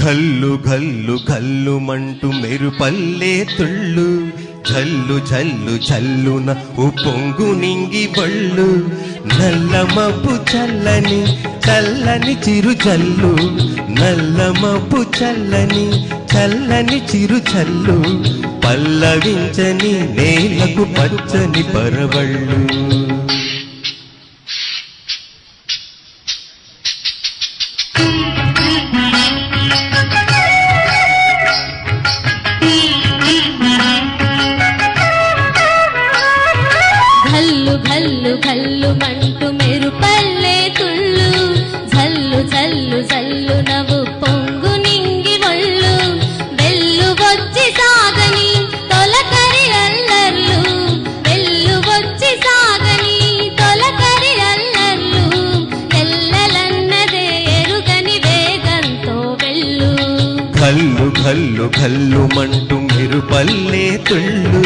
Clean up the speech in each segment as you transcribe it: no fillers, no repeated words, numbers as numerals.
ఘల్లు ఘల్లు ఘల్లుమంటూ మెరుపల్లే తుళ్ళు, జల్లు జల్లు జల్లున ఉప్పొంగు నింగి బళ్ళు. నల్ల మబ్బు చల్లని చల్లని చిరు జల్లు, నల్ల మబ్బు చల్లని చల్లని చిరు జల్లు. పల్లవించని నేలకు పచ్చని పరవళ్ళు. ఘల్లు ఘల్లు ఘల్లుమంటూ మెరుపల్లే తుళ్ళు, జల్లు జల్లు జల్లు నవ్వు పొంగు నింగి ఒళ్ళు. వెల్లు వచ్చి సాగని తొలకరి అల్లర్లు, వెల్లు వచ్చి సాగని తొలకరి అల్లర్లు. ఎల్లలన్నదే ఎరుగని వేగంతో వెళ్ళు. ఘల్లు ఘల్లు ఘల్లుమంటూ మెరుపల్లే తుళ్ళు,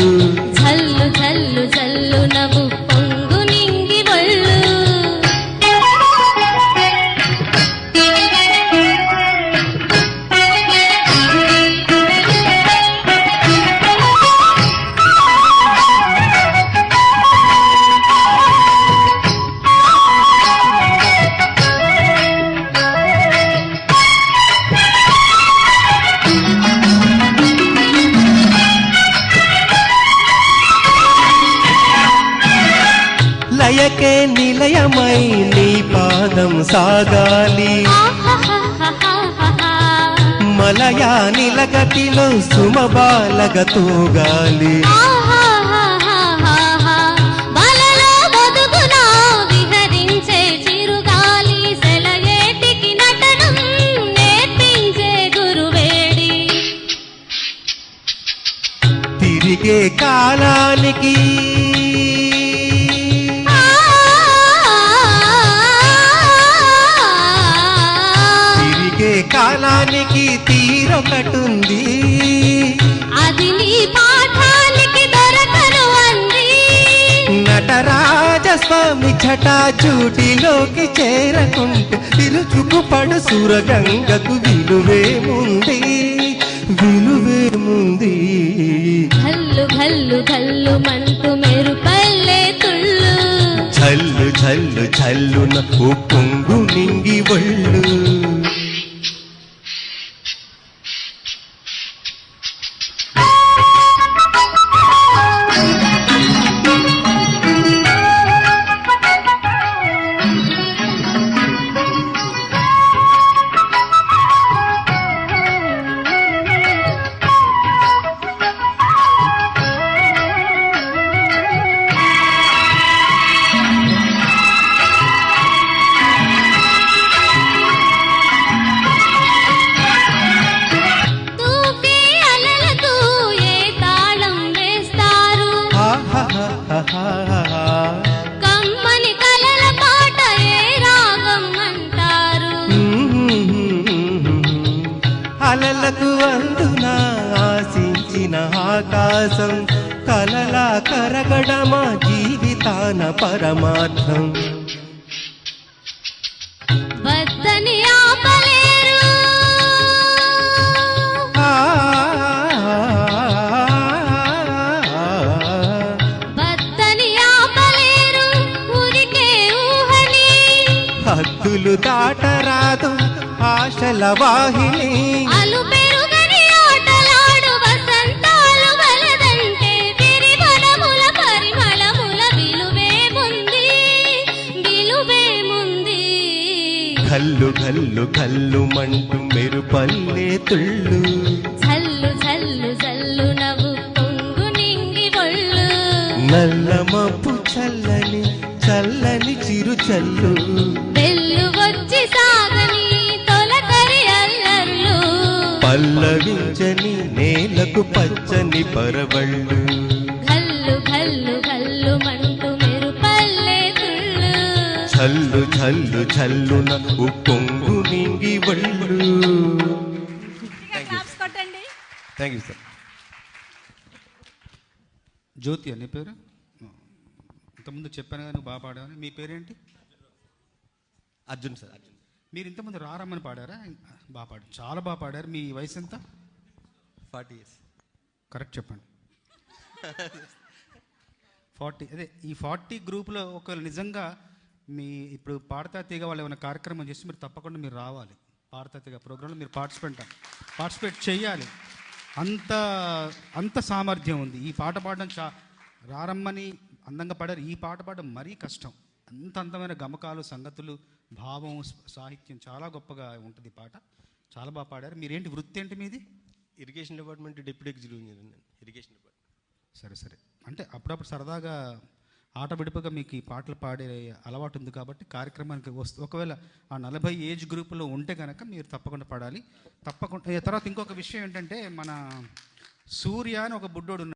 జల్లు జల్లు జల్లు నవ్వు పొంగు నింగి ఒళ్ళు. లయకే నిలయమై నీ పాదం సాగాలి, మలయా నిలగటిలో సుమబాలగ తూగాలి. బలలో బతుకున విహరించే చిరుగాలి, సెలయేటికి నటనం నేర్పించే గురువేడి. తిరిగే కాలానికి కాలానికి తీరొకటుంది, అది నీ పాఠానికి దొరకను అంది. నటరాజస్వామి జటాజూటిలోకి చేరకుంటే తిరుచుకుపడు సురగంగకు విలువేముంది, విలువేముంది. ఘల్లు ఘల్లు ఘల్లుమంటూ మెరుపల్లే తుళ్ళు, జల్లు జల్లు జల్లున ఉప్పొంగు నింగి ఒళ్ళు. కమ్మని కలల పాట ఏ రాగం అంటారు. అలలకు అందున ఆశించిన ఆకాశం, కలలా కరగడమా జీవితాన పరమార్థం. వద్దని ఆపలేరు, హద్దులు దాటరాదు ఆశల వాహిని. అలు పెరుగని ఆటలాడు వసంతాలు వలదంటే విరివనముల పరిమళముల విలువేముంది, విలువేముంది. ఘల్లు ఘల్లు ఘల్లుమంటూ మెరుపల్లే తుళ్ళు, జల్లు జల్లు జల్లు నవ్వు పొంగు నింగి ఒళ్ళు. నల్ల మబ్బు చల్లని చల్లని చిరు చల్లు, వెల్లు వచ్చి సాగని తొలకరి అల్లర్లు. పల్లవించని నేలకు పచ్చని పరవళ్ళు. ఘల్లు ఘల్లు ఘల్లుమంటూ మెరుపల్లే తుళ్ళు, జల్లు జల్లు జల్లున ఉప్పొంగు నింగి ఒళ్ళు. Thank you sir. జ్యోతి అని పేరు ఇంతకుముందు చెప్పాను కానీ నువ్వు బాగా పాడావని. మీ పేరేంటి? అర్జున్ సార్. అర్జున్. మీరు ఇంతకుముందు రారమ్మని పాడారా? బాగా పాడారు, చాలా బాగా పాడారు. మీ వయసు ఎంత? 40 years. కరెక్ట్ చెప్పండి. 40. అదే ఈ 40 గ్రూప్లో ఒకవేళ నిజంగా మీ ఇప్పుడు పాడతా తీగ వాళ్ళు ఏమైనా కార్యక్రమం చేస్తే మీరు తప్పకుండా మీరు రావాలి. పాడతా తీగ ప్రోగ్రాంలో మీరు పార్టిసిపేట్ చేయాలి. అంత సామర్థ్యం ఉంది. ఈ పాట పాడడం రారమ్మని అందంగా పాడారు. ఈ పాట పాడడం మరీ కష్టం. అంత అందమైన గమకాలు, సంగతులు, భావం, సాహిత్యం చాలా గొప్పగా ఉంటుంది ఈ పాట. చాలా బాగా పాడారు. మీరేంటి వృత్తి ఏంటి మీది? Irrigation department deputy executive engineer. Irrigation department. సరే. అంటే అప్పుడప్పుడు సరదాగా ఆట విడుపుగా మీకు ఈ పాటలు పాడే అలవాటు ఉంది కాబట్టి కార్యక్రమానికి ఒకవేళ ఆ 40 ఏజ్ గ్రూపులో ఉంటే కనుక మీరు తప్పకుండా పాడాలి. తప్పకుండా. తర్వాత ఇంకొక విషయం ఏంటంటే మన సూర్య అని ఒక బుడ్డోడు